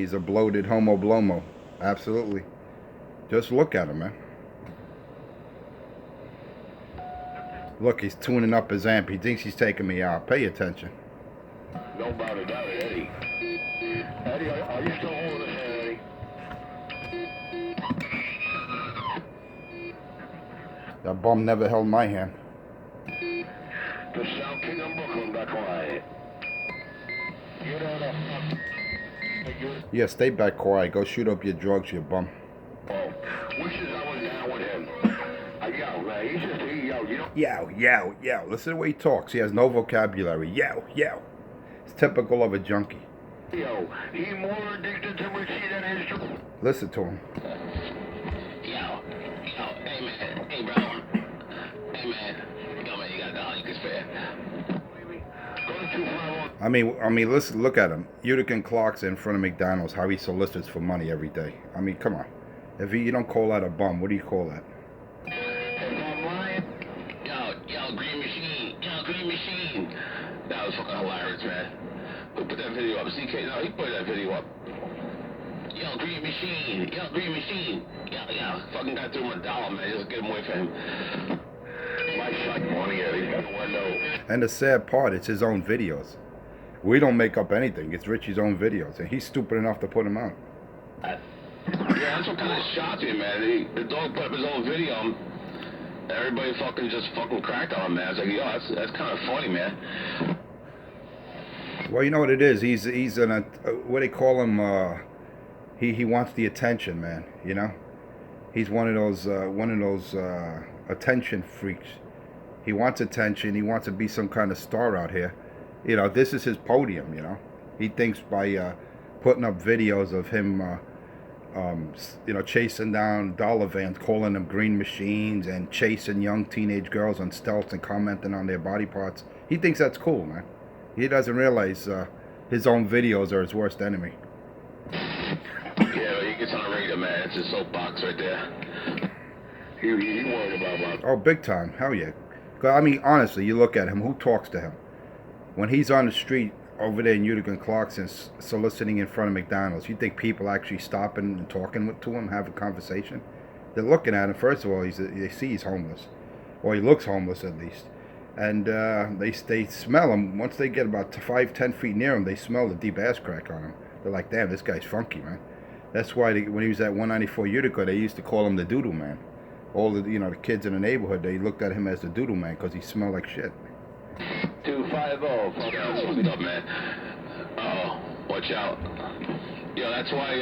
He's a bloated homo blomo. Absolutely. Just look at him, man. Look, he's tuning up his amp. He thinks he's taking me out. Pay attention. Nobody doubt it, Eddie. Eddie, are you still holding his hand, Eddie? That bum never held my hand. The South Kingdom Brooklyn, back quiet. You know the fuck. Yeah, stay back quiet. Go shoot up your drugs, you bum. Oh, wishes I was down with him. Yo, man, he's just, you know. Yow, yow, yow. Listen to the way he talks. He has no vocabulary. Yow, yow. It's typical of a junkie. Yo, he more addicted to Richie than his drug. Listen to him. Yo, hey man, hey bro. Hey man, yo man, you got a dollar you can spare. Go to 251. I mean, listen, look at him. Utica and Clark's in front of McDonald's. How he solicits for money every day. I mean, come on. If you don't call that a bum, what do you call that? Yo, Green Machine. Yo, Green Machine. That was fucking hilarious, man. Who put that video up? CK, no, he put that video up. Yo, Green Machine. Yo, Green Machine. Yo, fucking got through him $1, man. Just get him away from him. My son, money, Eddie. Got one note. And the sad part, it's his own videos. We don't make up anything. It's Richie's own videos. And he's stupid enough to put them out. Yeah, that's what kind of shocked me, man. The dog put up his own video. And everybody just cracked on him, man. I was like, yo, that's kind of funny, man. Well, you know what it is. He's an what they call him. He wants the attention, man. You know, he's one of those attention freaks. He wants attention. He wants to be some kind of star out here. You know, this is his podium. You know, he thinks by putting up videos of him, chasing down dollar vans, calling them green machines, and chasing young teenage girls on stilts and commenting on their body parts. He thinks that's cool, man. He doesn't realize his own videos are his worst enemy. Yeah, he gets on a radar, man. It's his soapbox right there. He worried about Oh, big time. Hell yeah. 'Cause, I mean, honestly, you look at him. Who talks to him? When he's on the street over there in Utica and Clarkson soliciting in front of McDonald's, you think people actually stopping and talking to him, having a conversation? They're looking at him. First of all, they see he's homeless. Or he looks homeless at least. And they smell him. Once they get about 5-10 feet near him, they smell the deep ass crack on him. They're like, damn, this guy's funky, man. That's why when he was at 194 Utica, they used to call him the Doodle Man. All the the kids in the neighborhood, they looked at him as the Doodle Man because he smelled like shit. 250. Yeah, that's fucked up, man. Oh, watch out. Yeah, that's why, he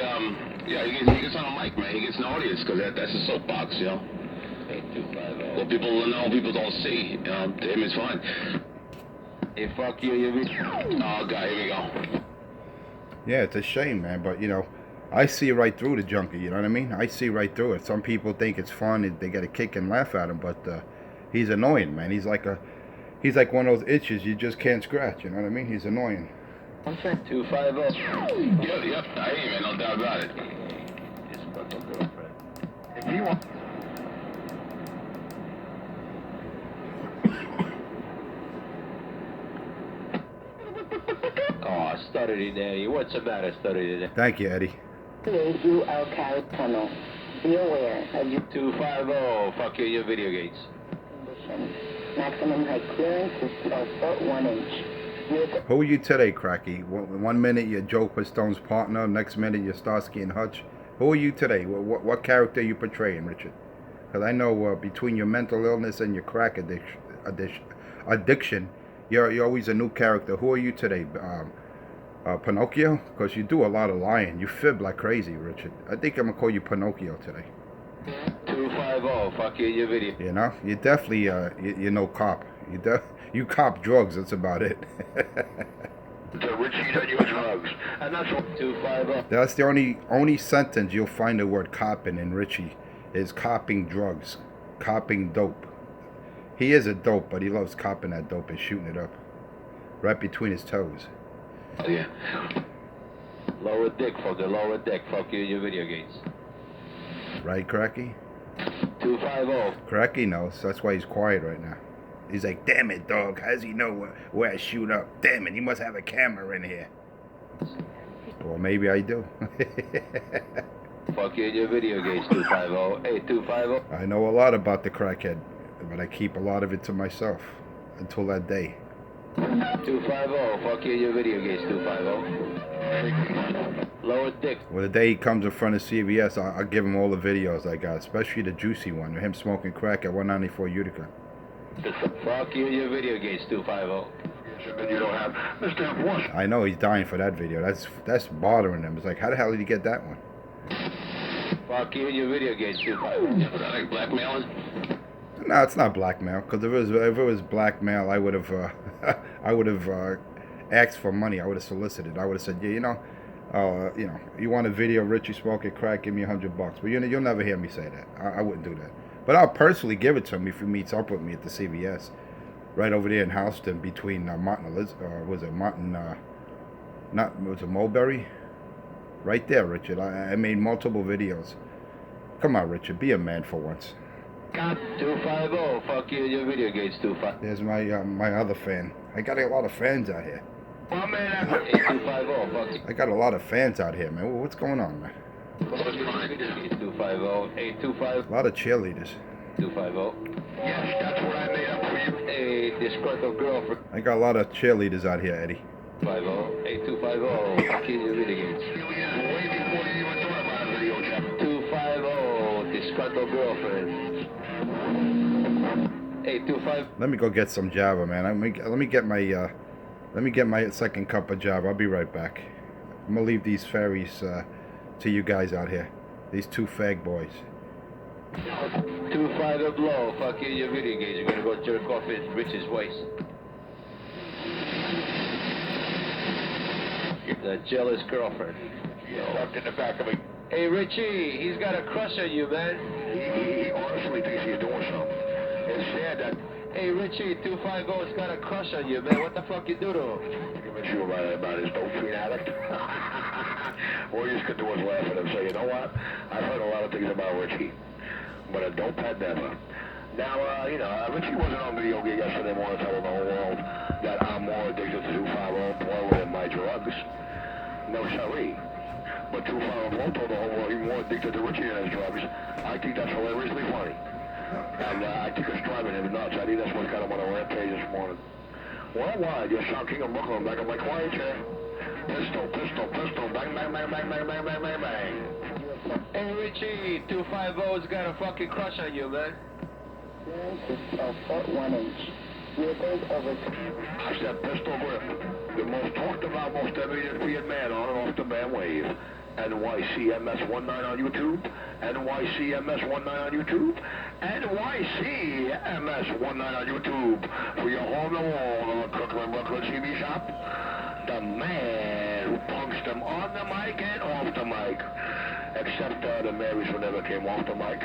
gets on a mic, man. He gets an audience because that's his soapbox, you know. 250. What people know, people don't see. You know, to him, it's fine. Hey, fuck you, Oh, God, here we go. Yeah, it's a shame, man. But, I see right through the junkie, you know what I mean? I see right through it. Some people think it's fun, they get a kick and laugh at him, but he's annoying, man. He's like one of those itches you just can't scratch, you know what I mean? He's annoying. 250. Yep, I hear you, man, no doubt about it. His fucking girlfriend. If you want. Oh, stuttery daddy. What's the matter, stuttery daddy? Thank you, Eddie. You El Cali Tunnel. Be aware of your 250. Fuck you, your video gates. condition. Maximum height clearance is 12 foot 1 inch. Who are you today, Cracky? One minute you're Joe Pistone's partner, next minute you're Starsky and Hutch. Who are you today? What character are you portraying, Richard? Because I know between your mental illness and your crack addiction, you're always a new character. Who are you today? Pinocchio? Because you do a lot of lying. You fib like crazy, Richard. I think I'm going to call you Pinocchio today. 250. Fuck you, your video. You know? You definitely, you're no cop. You cop drugs, that's about it. To Richie that you drugs. And that's what 250. That's the only sentence you'll find the word copping in Richie is copping drugs, copping dope. He is a dope, but he loves copping that dope and shooting it up right between his toes. Yeah. Lower deck, fucker. Lower deck. Fuck you, your video gates. Right, Cracky? 250. Cracky knows. That's why he's quiet right now. He's like, damn it, dog. How does he know where I shoot up? Damn it, he must have a camera in here. Well, maybe I do. Fuck you in your video games, 250. Hey, 250. I know a lot about the crackhead, but I keep a lot of it to myself until that day. 250. Fuck you in your video games, 250. Lower dick. Well, the day he comes in front of CVS, I'll give him all the videos I got, especially the juicy one, of him smoking crack at 194 Utica. Fuck you in your video games, 250. You don't have Mr. Enforcer. I know he's dying for that video. That's bothering him. It's like, how the hell did he get that one? Fuck you in your video games, 250. Yeah, but I like blackmailing. No, it's not blackmail. Because if it was blackmail, I would have asked for money. I would have solicited. I would have said, yeah, you want a video of Richie smoking crack? Give me $100. But you'll never hear me say that. I wouldn't do that. But I'll personally give it to him if he meets up with me at the CVS, right over there in Houston, between Martin Mulberry? Right there, Richard. I made multiple videos. Come on, Richard, be a man for once. 250. Fuck you in your video games, 250. There's my other fan. I got a lot of fans out here. My man, Hey, 250. Fuck you. I got a lot of fans out here, man. What's going on, man? 250. Hey, 250. A lot of cheerleaders. 250. yes, that's what I made up for you. Hey, disgruntled girlfriend. I got a lot of cheerleaders out here, Eddie. 250. Hey, 250. Fuck you in your video games. Way before you even thought about a video, Jeff. 250. Disgruntled girlfriend. Hey, 250. Let me go get some Java, man. Let me get my second cup of Java. I'll be right back. I'm gonna leave these fairies to you guys out here. These two fag boys. 250 blow. Fuck you in your video games. You're gonna go jerk off in Rich's waist. The jealous girlfriend. Stuck in the back of me. Hey, Richie, he's got a crush on you, man. He honestly thinks he's doing something. It's sad that Hey, Richie, 250's got a crush on you, man. What the fuck you do to him? convince you about his dope fiend addict. All you could do was laugh at him and say, you know what? I've heard a lot of things about Richie, but a dope head never. Now, Richie wasn't on video game yesterday morning telling the whole world that I'm more addicted to 250 than my drugs. No, sorry. But 250 told the whole world he's more addicted to Richie than his drugs. I think that's hilariously funny. And I think it's driving him nuts. I think that's what kind of went on a rampage this morning. Worldwide, you're Sean King of Brooklyn, back in my quiet chair. Pistol, pistol, pistol, bang, bang, bang, bang, bang, bang, bang, bang, bang. Hey, Richie, 250's got a fucking crush on you, man. Clearance of 1 inch. Vehicles over. I said pistol grip. The most talked about, most evident man on and off the man wave. NYCMS19 on YouTube. NYCMS19 on YouTube. NYCMS19 on YouTube. For your home-to-wall Crooklyn, Brooklyn TV shop. The man who punks them on the mic and off the mic. Except the Marys who never came off the mic.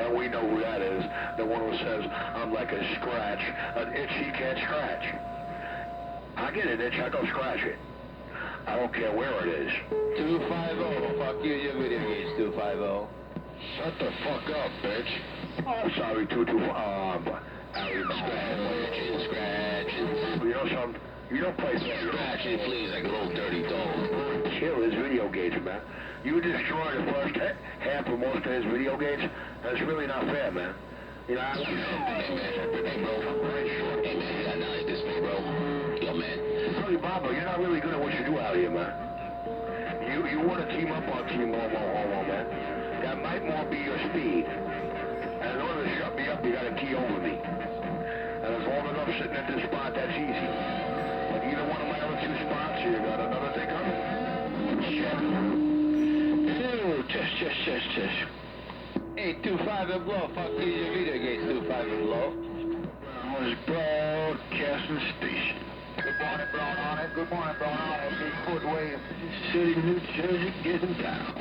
And we know who that is. The one who says, I'm like a scratch. An itch he can't scratch. I get an itch, I go scratch it. I don't care where it is. 250, fuck you, your video games, 250. Shut the fuck up, bitch. Oh, I'm sorry, 225. Scratching. You know something? You don't play Scratching, please, like a little dirty dog. Kill his video games, man. You destroy the first half of most of his video games, and it's really not fair, man. You know, Hey, bro. Hey, man, you got knowledge this way, bro. Yo, man. Billy Bobo, you're not really good at what you do out here, man. You want to team up on Team Homo, man. That might more be your speed. And in order to shut me up, you got to tee over me. And as long as I'm sitting at this spot, that's easy. But either one of my other two spots, you got another thing on it? Test. Hey, 250 blow, fuck you, your video games, 250 blow. Brown's Broadcasting Station. Good morning, Brown on it. Good morning, Brown on it. Bigfoot Wave. City, New Jersey, getting down.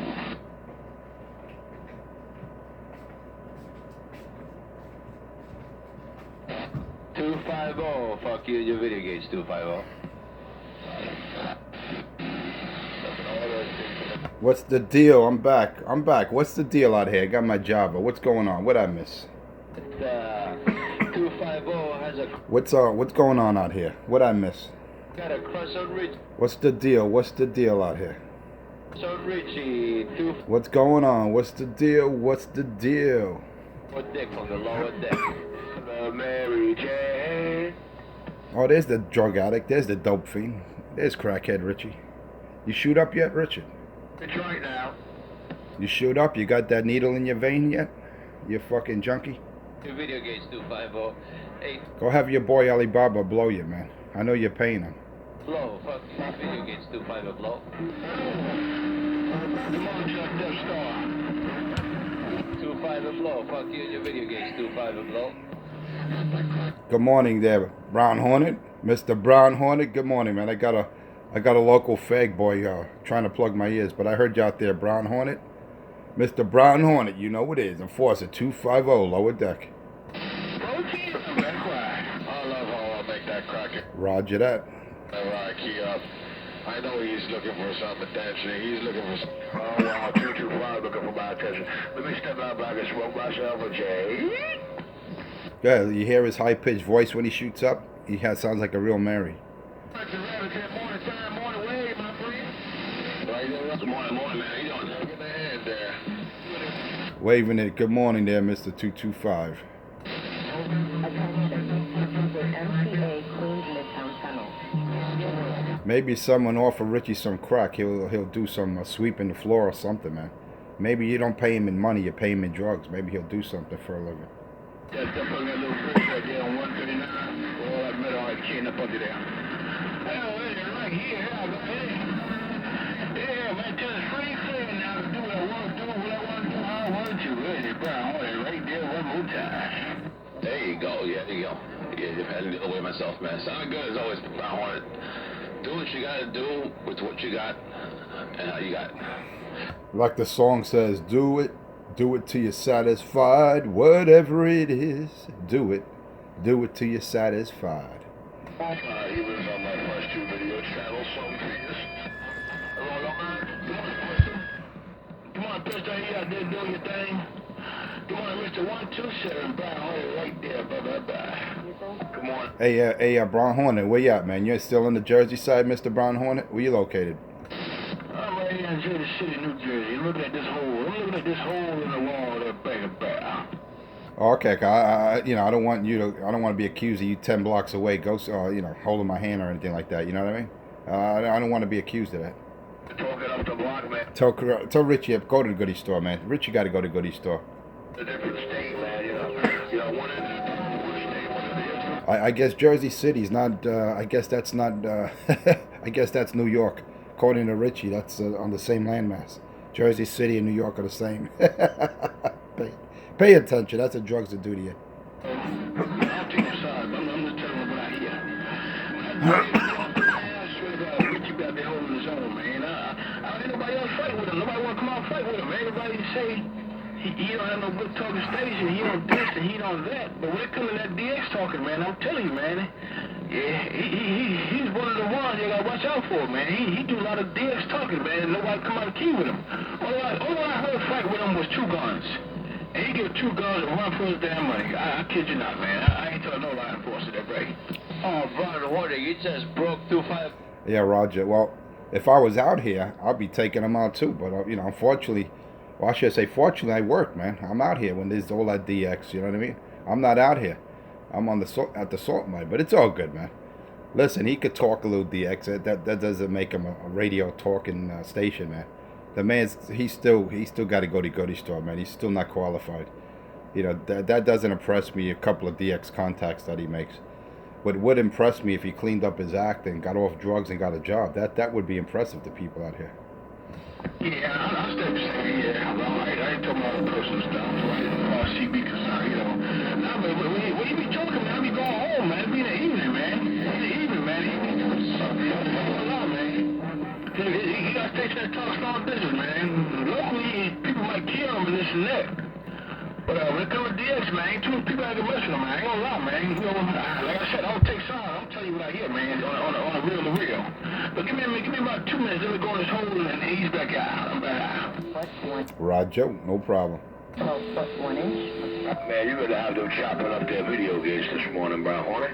Fuck you, your video games, 250. What's the deal? I'm back. What's the deal out here? I got my Java. What's going on? What'd I miss? 250 has a What's going on out here? What'd I miss? Got a crush on Richie. What's the deal? What's the deal out here? On Richie. Two What's going on? What's the deal? What's the deal? deck on the lower deck. Mary Jane. Oh, there's the drug addict. There's the dope fiend. There's crackhead Richie. You shoot up yet, Richard? It's right now. You shoot up? You got that needle in your vein yet? You fucking junkie? Your video gauge 2508. Go have your boy Alibaba blow you, man. I know you're paying him. Blow. Fuck you. Video gauge 25 blow. Come on, Chuck, Death Star. 25 blow. Fuck you and your video gauge 25 blow. Good morning there, Brown Hornet. Mr. Brown Hornet, good morning, man. I got a local fag boy trying to plug my ears, but I heard you out there, Brown Hornet. Mr. Brown Hornet, you know what it is. Enforcer 250, lower deck. Protein, that's right. I love how I make that cracker. Roger that. Right, key up. I know he's looking for some attention. He's looking for some... Oh, wow, 225 looking for my attention. Let me step out back and smoke myself a J. Yeah, you hear his high-pitched voice when he shoots up? Sounds like a real Mary. Morning time, morning wave, my friend. Right there. Good morning, man. How you doing? Look at the hand there. Waving it. Good morning there, Mr. 225. Attention. With MTA Queens Midtown Tunnel. Maybe someone offer Richie some crack. He'll do some sweeping the floor or something, man. Maybe you don't pay him in money, you pay him in drugs. Maybe he'll do something for a living. Just up on that little bridge right there on 139. All that metal I chain up under there. Hell, it's right here. Yeah, man, just free thing now to do what I want to do, what I want to do, how I want to. Really, Brown, right there one more time. There you go. Yeah, there you go. Yeah, you've had to get away myself, man. Sounded good as always, Brown Hornet. Do what you gotta do with what you got and how you got. Like the song says, do it till you're satisfied. Whatever it is, do it till you're satisfied. He was on my first two video channels, so please. Come on, Pistol, you out there doing your thing. Come on, Mr. 127, Brown Hornet, right there, bye. Come on. Hey, Brown Hornet, where you at, man? You're still in the Jersey side, Mr. Brown Hornet? Where you located? I'm right here in Jersey City, New Jersey. I'm looking at this hole. I'm looking at this hole in the wall that Baker Bear. Oh, okay, I don't want to be accused of you 10 blocks away, holding my hand or anything like that. You know what I mean? I don't want to be accused of that. Talking up the block, man. Tell Richie, go to the goodie store, man. Richie got to go to the goodie store. A different state, man. You know, one in one state, one in the other. I guess Jersey City's not. I guess that's not. I guess that's New York. According to Richie, that's on the same landmass. Jersey City and New York are the same. Pay attention. That's what drugs will do to you. I'll take your side. I'm just telling you what I hear. I swear to God, Richie got that hole in his own, man. I don't think nobody else fight with him. Nobody want to come out and fight with him. Everybody say he don't have no good talking station. He don't this and he don't that. But when it comes to that DX talking, man, I'm telling you, man. Yeah, he's one of the ones you gotta watch out for, man. He do a lot of DX talking, man. Nobody come out and key with him. All I heard fight with him was 2 guns. And he give 2 guns and run for his damn money. I kid you not, man. I ain't telling no lie enforcer that break. Oh, Brown Hornet, you just broke 25. Yeah, Roger. Well, if I was out here, I'd be taking them out too. But unfortunately, well, I should say, fortunately, I work, man. I'm out here when there's all that DX. You know what I mean? I'm not out here. I'm at the salt mine, but it's all good, man. Listen, he could talk a little DX. That doesn't make him a radio talking station, man. The man's he's still got to go to goodie store, man. He's still not qualified. That doesn't impress me. A couple of DX contacts that he makes. What would impress me if he cleaned up his act and got off drugs and got a job. That would be impressive to people out here. Yeah, I still say, yeah, I ain't talking about personal stuff, right? CB, because, nah, but when you be talking, man, I be going home, man. It be in the evening, man. In the evening, man. You got to take that talk strong business, man. Locally, people might kill him and this and that. But when it comes to DX, man, ain't too many people out there messing with him, man. I ain't gonna lie, man. Like I said, I don't take sides. I'm telling you what I hear, man, on the real to real. But give me about 2 minutes, let me go in this hole and ease back out. I'm back out. Roger, no problem. 12'1" Man, you better have them chopping up their video games this morning, Brown Hornet.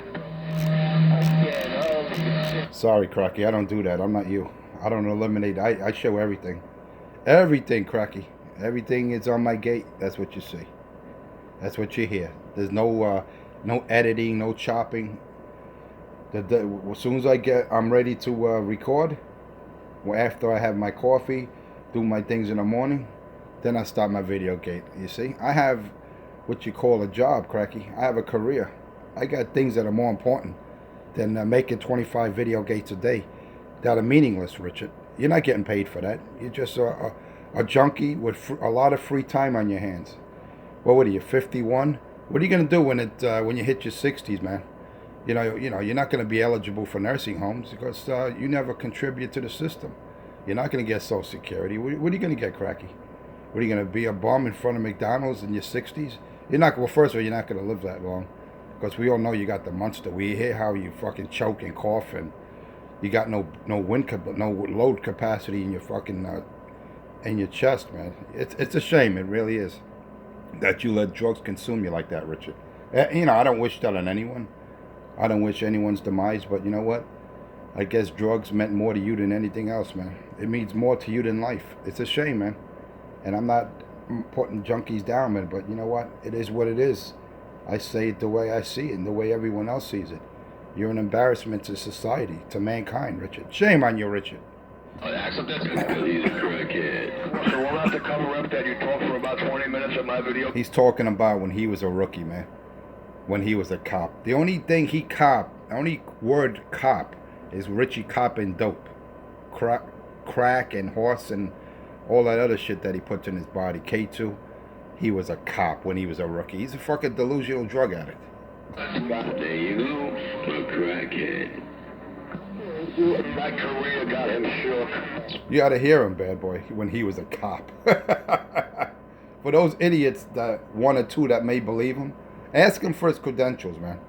Yeah. man. Sorry, Cracky, I don't do that. I'm not you. I don't eliminate. I show everything. Everything, Cracky. Everything is on my gate. That's what you see. That's what you hear. There's no editing, no chopping. As soon as I'm ready to record. Well, after I have my coffee, do my things in the morning, then I start my video gate. You see, I have what you call a job, Cracky. I have a career. I got things that are more important than making 25 video gates a day that are meaningless, Richard. You're not getting paid for that. You're just a junkie with a lot of free time on your hands. What are you, 51? What are you gonna do when you hit your 60s, man? You know, you're not going to be eligible for nursing homes because you never contribute to the system. You're not going to get Social Security. What are you going to get, Cracky? What are you going to be, a bum in front of McDonald's in your 60s? You're not. Well, first of all, you're not going to live that long because we all know you got the monster. We hear how you fucking choke and cough, and you got no load capacity in your fucking in your chest, man. It's a shame. It really is that you let drugs consume you like that, Richard. You know, I don't wish that on anyone. I don't wish anyone's demise, but you know what? I guess drugs meant more to you than anything else, man. It means more to you than life. It's a shame, man. And I'm not putting junkies down, man, but you know what? It is what it is. I say it the way I see it and the way everyone else sees it. You're an embarrassment to society, to mankind, Richard. Shame on you, Richard. Accept that because he's a crackhead. So we'll have to cover up that you talked for about 20 minutes of my video. He's talking about when he was a rookie, man. When he was a cop. The only thing the only word cop is Richie copping dope. Crack and horse and all that other shit that he puts in his body. K2, he was a cop when he was a rookie. He's a fucking delusional drug addict. There you go, a crackhead. My career got him shook. You gotta hear him, bad boy, when he was a cop. For those idiots, that one or two that may believe him, ask him for his credentials, man.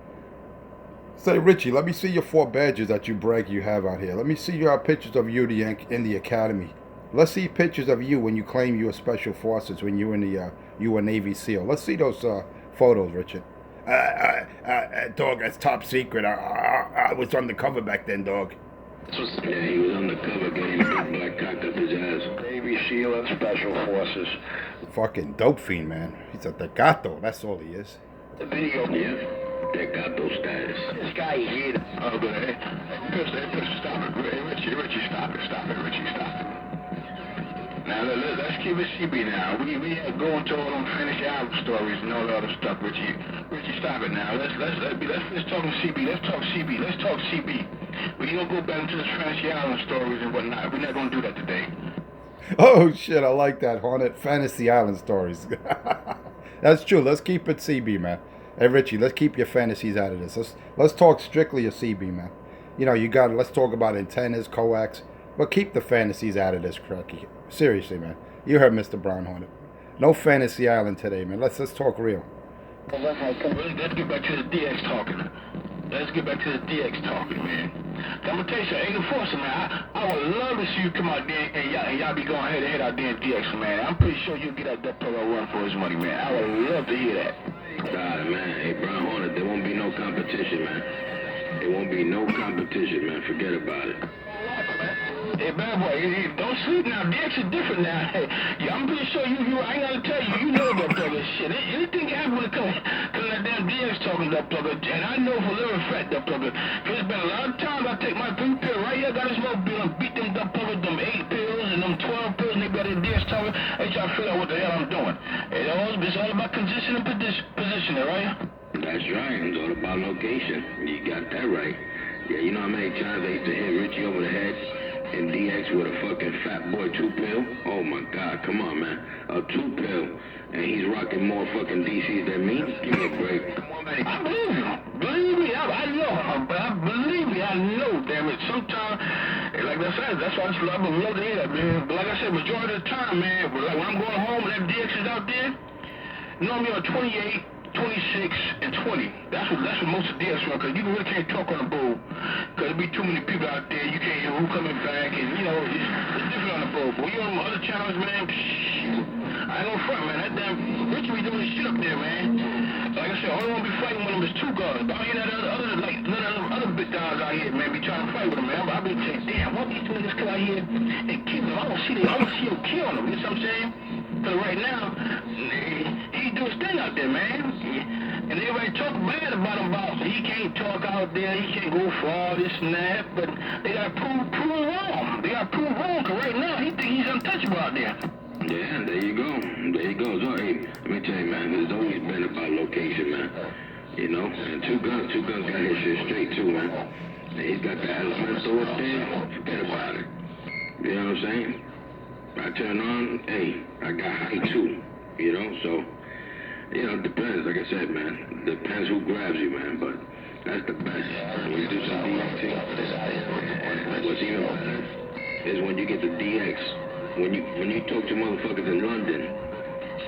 Say, Richie, let me see your 4 badges that you brag you have out here. Let me see your pictures of you in the academy. Let's see pictures of you when you claim you were Special Forces, when you were in you were Navy SEAL. Let's see those photos, Richard. Dog, that's top secret. I was undercover back then, dog. Yeah, he was undercover getting a big black cock up his ass. Navy SEAL and Special Forces. Fucking dope fiend, man. He's a Tecato. That's all he is. The video. Yeah, they got those status. This guy here. Oh, but hey, stop it. Richie, stop it, Richie, stop it. Now, let's keep it CB now. We go into all them fantasy album stories and all the other stuff, Richie, stop it now. Let's talk CB. Let's talk CB. We don't go back into the fantasy album stories and whatnot. We're not going to do that today. Oh, shit, I like that, Haunted Fantasy Island stories. That's true. Let's keep it CB, man. Hey, Richie, let's keep your fantasies out of this. Let's talk strictly of CB, man. You know, let's talk about antennas, coax, but keep the fantasies out of this, Cracky. Seriously, man. You heard Mr. Brown Hornet. No Fantasy Island today, man. Let's talk real. Let's get back to the DX talking. Man. I'm gonna tell you something, Agent Force, man. I would love to see you come out there and y'all be going head to head out there in DX, man. I'm pretty sure you'll get that Polo run for his money, man. I would love to hear that. Man. Hey, Brown Hornet, there won't be no competition, man. There won't be no competition, man. Forget about it. Hey, bad boy, don't sleep now. DX is different now. Hey, yeah, I'm pretty sure I ain't gotta tell you, you know that plugger shit. Anything can happen when it comes to that damn DX talking that plugger. And I know for living fat that plugger. Cause it's been a lot of times I take my 3 pill right here, got his mobile, and beat them that plugger, them 8 pills and them 12 pills, and they got their DX talking. They try to figure out what the hell I'm doing. It's all about position and positioning, right? That's right. It's all about location. You got that right. Yeah, you know how many times I used to hit Richie over the head and DX with a fucking fat boy 2 pill? Oh my God, come on, man. A 2 pill, and he's rocking more fucking DCs than me? Give me a break. I believe you. Believe me, I know. Believe me, I know, damn it. Sometimes, like I said, that's why I would love to hear that, man. But like I said, majority of the time, man, like when I'm going home and that DX is out there, normally on 28, 26, and 20. That's what most of the DX run, because you really can't talk on the bull, because there be too many people out there, you can't hear who coming back, and you know, it's different on the bull. But you know, other channels, man, I ain't gonna front, man. That damn Richie be doing shit up there, man. Like I said, all I want to be fighting with him is 2 guards. But I ain't that other them big dogs out here, man, be trying to fight with them, man. But I be saying, damn, what these two niggas come out here and kill them? I don't see them killing them, you know what I'm saying? But right now, he do his thing out there, man. And everybody talk bad about him, about he can't talk out there, he can't go far, this and that, but they gotta prove wrong. They gotta prove wrong, because right now, he think he's untouchable out there. Yeah, there you go. There you go. So, hey, let me tell you, man, there's always been about location, man. You know, and two guns got his shit straight, too, man. And he's got the Elemento up there, forget about it. You know what I'm saying? I turn on, hey, I got height, too. You know, so, you know, it depends, like I said, man. Depends who grabs you, man, but that's the best. When you do some DX, and what's even better is when you get the DX. When you talk to motherfuckers in London,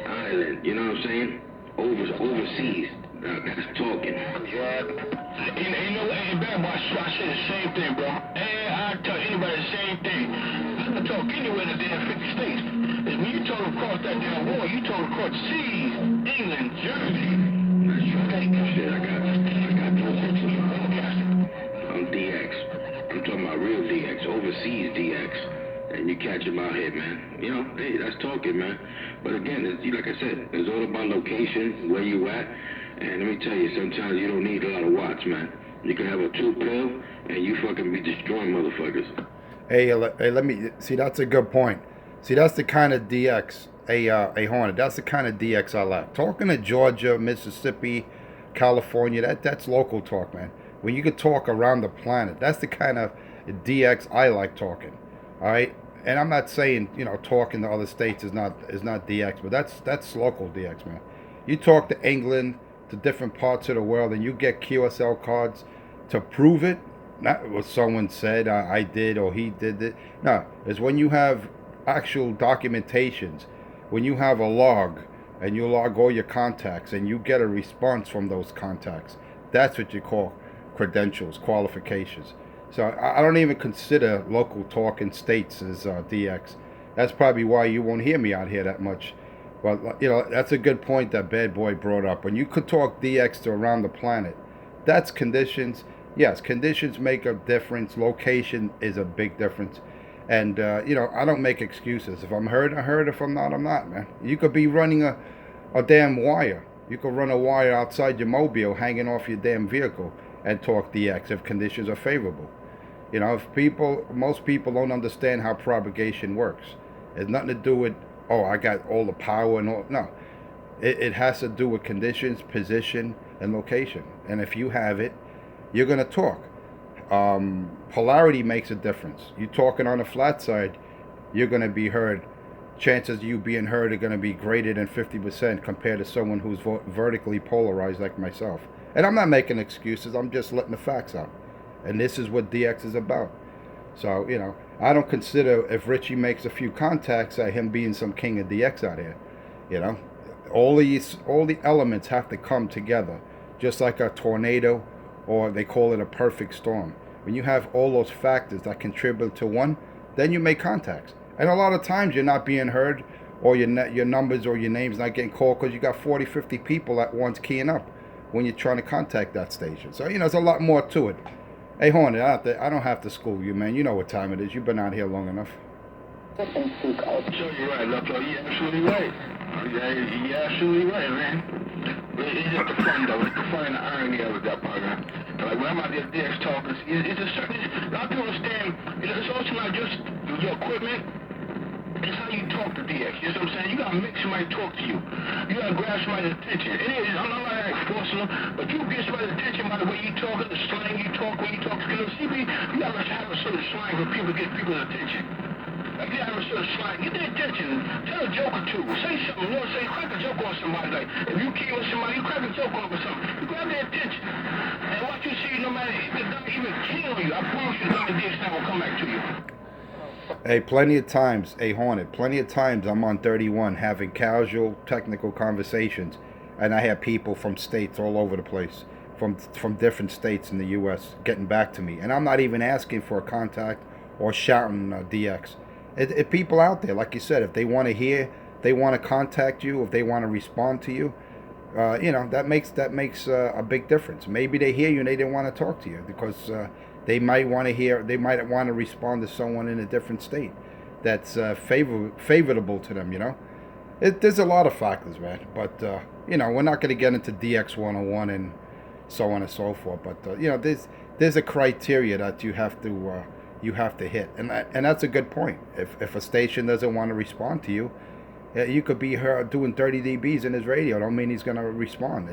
Ireland, you know what I'm saying? Overseas, that's talking. Yeah. You know, hey, Bad Boy, I say the same thing, bro. Hey, I tell anybody the same thing. I can talk anywhere in the damn 50 states. It's when you talk across that damn wall, you talk across the seas, England, Jersey. That's right. Shit, I got no pictures. I'm DX. I'm talking about real DX, overseas DX. And you catch him out here, man. You know, hey, that's talking, man. But again, like I said, it's all about location, where you at. And let me tell you, sometimes you don't need a lot of watts, man. You can have a 2-pill, and you fucking be destroying motherfuckers. Hey, let me see. That's a good point. See, that's the kind of DX, a Hornet. That's the kind of DX I like. Talking to Georgia, Mississippi, California, that's local talk, man. When you can talk around the planet, that's the kind of DX I like talking. All right, and I'm not saying, you know, talking to other states is not DX, but that's local DX, man. You talk to England, to different parts of the world, and you get QSL cards to prove it. Not what someone said, I did or he did it. No, it's when you have actual documentations, when you have a log and you log all your contacts and you get a response from those contacts. That's what you call credentials, qualifications. So I don't even consider local talk in states as DX. That's probably why you won't hear me out here that much. But, you know, that's a good point that Bad Boy brought up. When you could talk DX to around the planet, that's conditions. Yes, conditions make a difference. Location is a big difference. And, you know, I don't make excuses. If I'm hurt, I hurt. If I'm not, I'm not, man. You could be running a damn wire. You could run a wire outside your mobile hanging off your damn vehicle and talk DX if conditions are favorable. You know, most people don't understand how propagation works. It's nothing to do with, oh, I got all the power and all. No, it has to do with conditions, position, and location. And if you have it, you're going to talk. Polarity makes a difference. You talking on the flat side, you're going to be heard. Chances of you being heard are going to be greater than 50% compared to someone who's vertically polarized like myself. And I'm not making excuses. I'm just letting the facts out. And this is what DX is about. So, you know, I don't consider if Richie makes a few contacts him being some king of DX out here. You know, all the elements have to come together, just like a tornado, or they call it a perfect storm. When you have all those factors that contribute to one, then you make contacts. And a lot of times you're not being heard, or your numbers or your name's not getting called because you got 40, 50 people at once keying up when you're trying to contact that station. So, you know, there's a lot more to it. Hey, Hornet, I don't have to school you, man. You know what time it is. You've been out here long enough. Sure, you're right, Lotto. You're absolutely right. You're absolutely right, man. It's just the fun, though. It's the fun and the irony of it, that partner. Like, when I'm out there DX talking, it's a certain... A lot of people understand, you know, it's also not just your equipment. It's how you talk to DX. You know what I'm saying? You gotta make somebody talk to you. You gotta grab somebody's attention. It is, I'm not like forcing them, but you get somebody's attention by the way you talk, the slang you talk, when you talk to them. See, you gotta have a certain slang for people to get people's attention. Like, you have a certain slang. Get their attention. Tell a joke or two. Say something. You know what I'm saying? Crack a joke on somebody. Like, if you kill somebody, you crack a joke on them or something. You grab their attention. And what you see, no matter if they're not even kill you, I promise you, none of this time will come back to you. Hey, plenty of times, hey Hornet, plenty of times I'm on 31 having casual technical conversations, and I have people from states all over the place, from different states in the U.S. getting back to me, and I'm not even asking for a contact or shouting DX. It people out there, like you said, if they want to hear, they want to contact you, if they want to respond to you, that makes a big difference. Maybe they hear you and they didn't want to talk to you because they might want to respond to someone in a different state that's favorable to them. There's a lot of factors, man. But we're not going to get into DX 101 and so on and so forth. But there's a criteria that you have to hit, and that's a good point. If a station doesn't want to respond to you, you could be doing 30 dBs in his radio. Don't mean he's going to respond.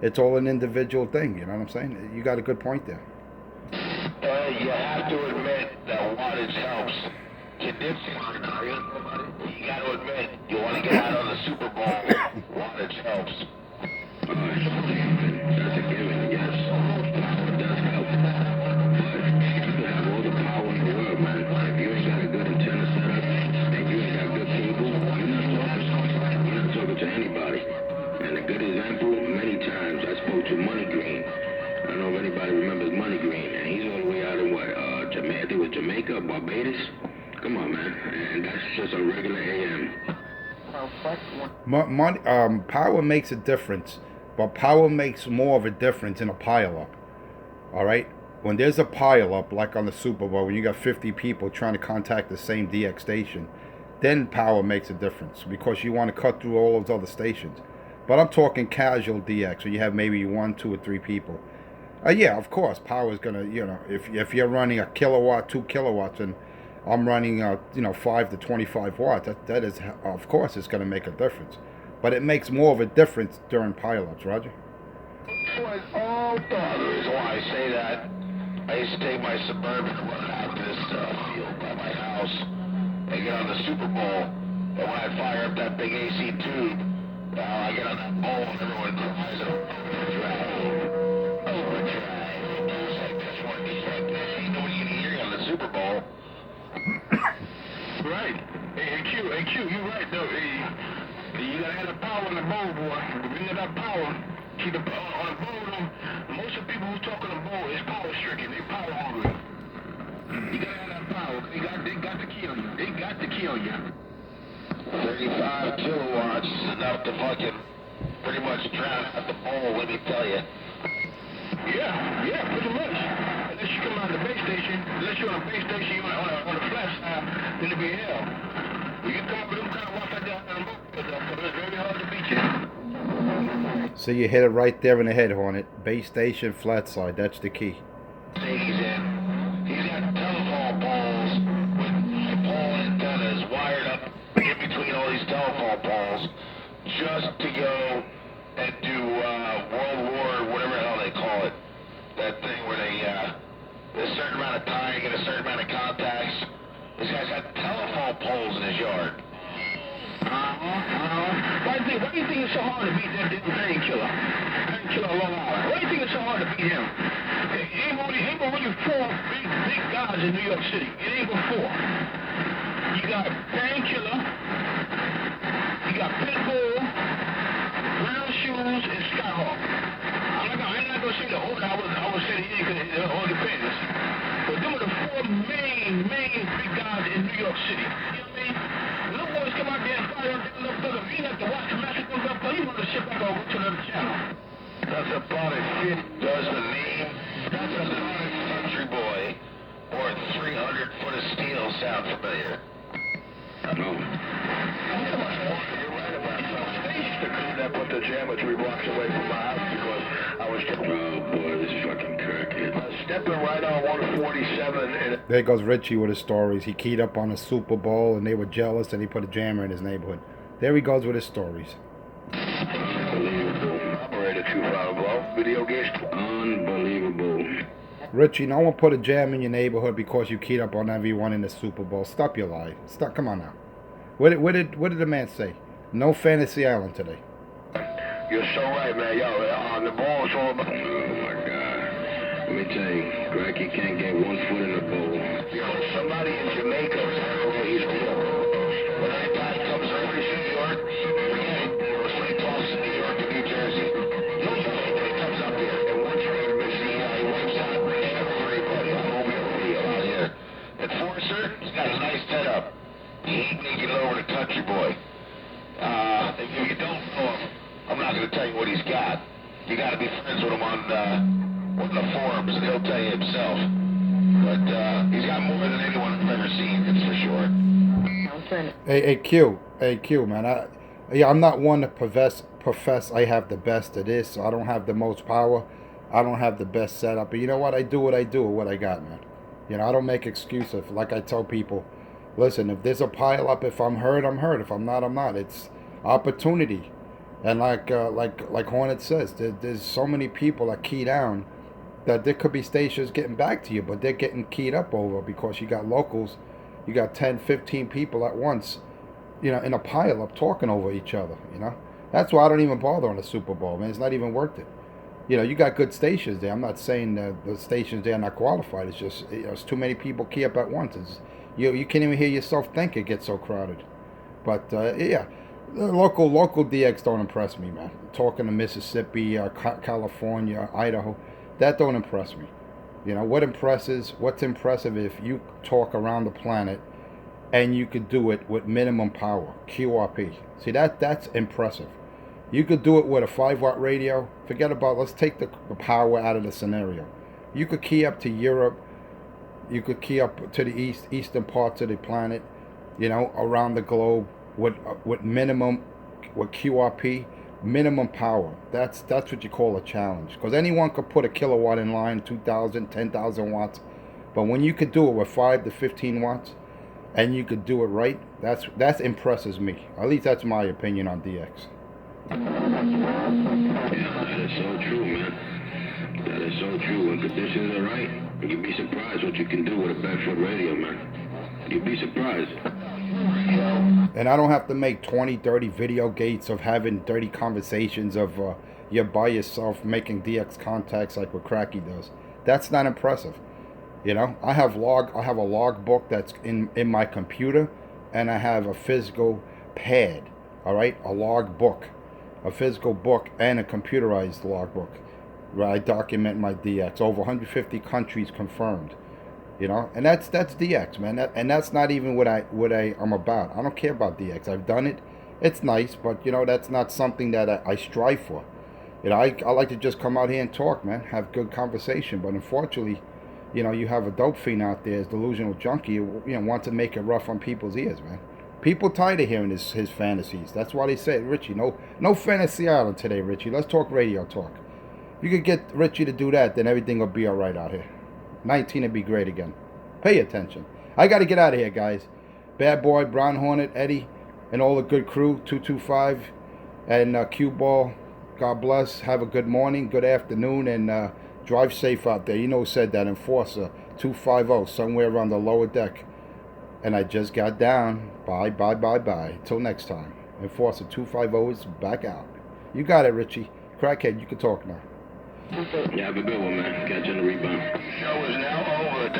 It's all an individual thing. You know what I'm saying? You got a good point there. You have to admit that wattage helps. You did see my career. You got to admit, you want to get out on the Super Bowl, wattage helps. That's a given, yes. It does help. But you can have all the power in the world, man. If you ain't got a good antenna set up, and you ain't got good cable, you're not talking to anybody. And a good example, many times I spoke to Money Green. I don't know if anybody remembers Money Green, and he's all the way out in Jamaica, I think it was Jamaica, Barbados. Come on, man. And that's just a regular AM. Power makes a difference, but power makes more of a difference in a pileup. All right? When there's a pileup, like on the Super Bowl, when you got 50 people trying to contact the same DX station, then power makes a difference because you want to cut through all those other stations. But I'm talking casual DX, where you have maybe 1, 2, or 3 people. Yeah, of course, power is gonna, if you're running a kilowatt, 2 kilowatts, and I'm running, 5 to 25 watts. That is, of course, it's gonna make a difference. But it makes more of a difference during pileups, Roger. The reason why I say that, I used to take my Suburban and run out this field by my house and get on the Super Bowl. And when I fire up that big AC tube, I get on that bowl and everyone cries and overdrive. It's like this one, it's like this. Ain't nobody can hear you on the Super Bowl. Right. Hey, Q, you're right, though. You gotta have the power on the bowl, boy. To bring it up power. See, on the bowl, most of the people who talk on the bowl is power stricken. They power hungry. You gotta have that power. They got the key on you. They got the key on you. 35 kilowatts is enough to fucking pretty much drown out the bowl, let me tell you. Yeah, pretty much. Unless you come out of the base station, unless you're on a base station, you're on the flat side, then it'll be hell. You can come with them kind of walk like that on the boat, because it's very hard to beat you. So you hit it right there in the head, Hornet. Base station, flat side. That's the key. He's got telephone poles with pole antennas wired up in between all these telephone poles just to go and do World War, whatever the hell they call it. That thing where there's a certain amount of time, you get a certain amount of contacts. This guy's got telephone poles in his yard. Why do you think it's so hard to beat that Painkiller? Painkiller Long Island. Why do you think it's so hard to beat him? It ain't but really 4 big guys in New York City. It ain't but 4. You got Painkiller, you got Pitbull, Brown Shoes, and Skyhawk. I'm not gonna say the order. I would say the end because it all depends. But them are the 4 main big guys in New York City. You know what I mean? Little boys come out there and fire up their little brother. You have to watch the match comes up, you want to sit back over to another channel. That's about as shit does the name. That's a country boy or 300 foot of steel sound familiar. No. You're right about that. They used to clean up with the jam 3 blocks away from my house because I was Oh, boy, this fucking crackhead. stepping right on 147 and There goes Richie with his stories. He keyed up on a Super Bowl and they were jealous and he put a jammer in his neighborhood. There he goes with his stories. unbelievable. Operator 2 blow. Video games. Unbelievable. Richie, no one put a jam in your neighborhood because you keyed up on everyone in the Super Bowl. Stop your lie. Stop. Come on now. What did the man say? No Fantasy Island today. You're so right, man. Yo, on the ball, it's all about. Oh, my God. Let me tell you, Cracky can't get 1 foot in the bowl. Yo, somebody in Jamaica was like, he's real. When that guy comes over to New York, forget it. It's like Boston, New York, and New Jersey. New York, when he comes up here, and once you're in Michigan, he wipes out everybody. I'm over here out here. Enforcer, he's got a nice setup. He ain't making it over to Country Boy. If you don't know him, I'm not going to tell you what he's got. You got to be friends with him on the forums, and he'll tell you himself. But he's got more than anyone I've ever seen, that's for sure. Hey Q, man. I'm not one to profess I have the best of this. I don't have the most power. I don't have the best setup. But you know what? I do what I do with what I got, man. You know, I don't make excuses. Like I tell people, listen, if there's a pile up, if I'm hurt, I'm hurt. If I'm not, I'm not. It's opportunity. And like Hornet says, there's so many people that key down that there could be stations getting back to you, but they're getting keyed up over because you got locals, you got 10, 15 people at once, you know, in a pile up talking over each other, you know. That's why I don't even bother on the Super Bowl, man. It's not even worth it. You know, you got good stations there. I'm not saying the stations there are not qualified. It's just, you know, it's too many people key up at once. You can't even hear yourself think, it gets so crowded. But, yeah. The local DX don't impress me, man. Talking to Mississippi, California, Idaho, that don't impress me. You know, what's impressive if you talk around the planet and you could do it with minimum power, QRP. See, that's impressive. You could do it with a 5-watt radio. Forget about, let's take the power out of the scenario. You could key up to Europe. You could key up to the eastern parts of the planet, you know, around the globe. With minimum, with QRP, minimum power. That's what you call a challenge. Because anyone could put a kilowatt in line, 2,000, 10,000 watts. But when you could do it with 5 to 15 watts, and you could do it right, that impresses me. At least that's my opinion on DX. Yeah, that is so true, man. That is so true. When conditions are right, you'd be surprised what you can do with a backfoot radio, man. You'd be surprised. And I don't have to make 20, 30 video gates of having dirty conversations of you're by yourself making DX contacts like what Cracky does. That's not impressive. You know, I have a log book that's in my computer, and I have a physical pad, all right? A log book, a physical book, and a computerized log book where I document my DX. Over 150 countries confirmed. You know, and that's DX, man. And that's not even what I'm about. I don't care about DX. I've done it. It's nice, but you know, that's not something that I strive for. You know, I like to just come out here and talk, man, have good conversation. But unfortunately, you know, you have a dope fiend out there, as delusional junkie, you know, want to make it rough on people's ears, man. People tired of hearing his fantasies. That's why they say, Richie, no fantasy island today, Richie. Let's talk radio talk. If you could get Richie to do that, then everything will be all right out here. 19 would be great again. Pay attention. I got to get out of here, guys. Bad Boy, Brown Hornet, Eddie, and all the good crew, 225, and Cue Ball. God bless. Have a good morning, good afternoon, and drive safe out there. You know who said that? Enforcer 250, somewhere on the lower deck. And I just got down. Bye. Till next time. Enforcer 250 is back out. You got it, Richie. Crackhead, you can talk now. Yeah, have a good one, man. Catch you on the rebound. Show is now over.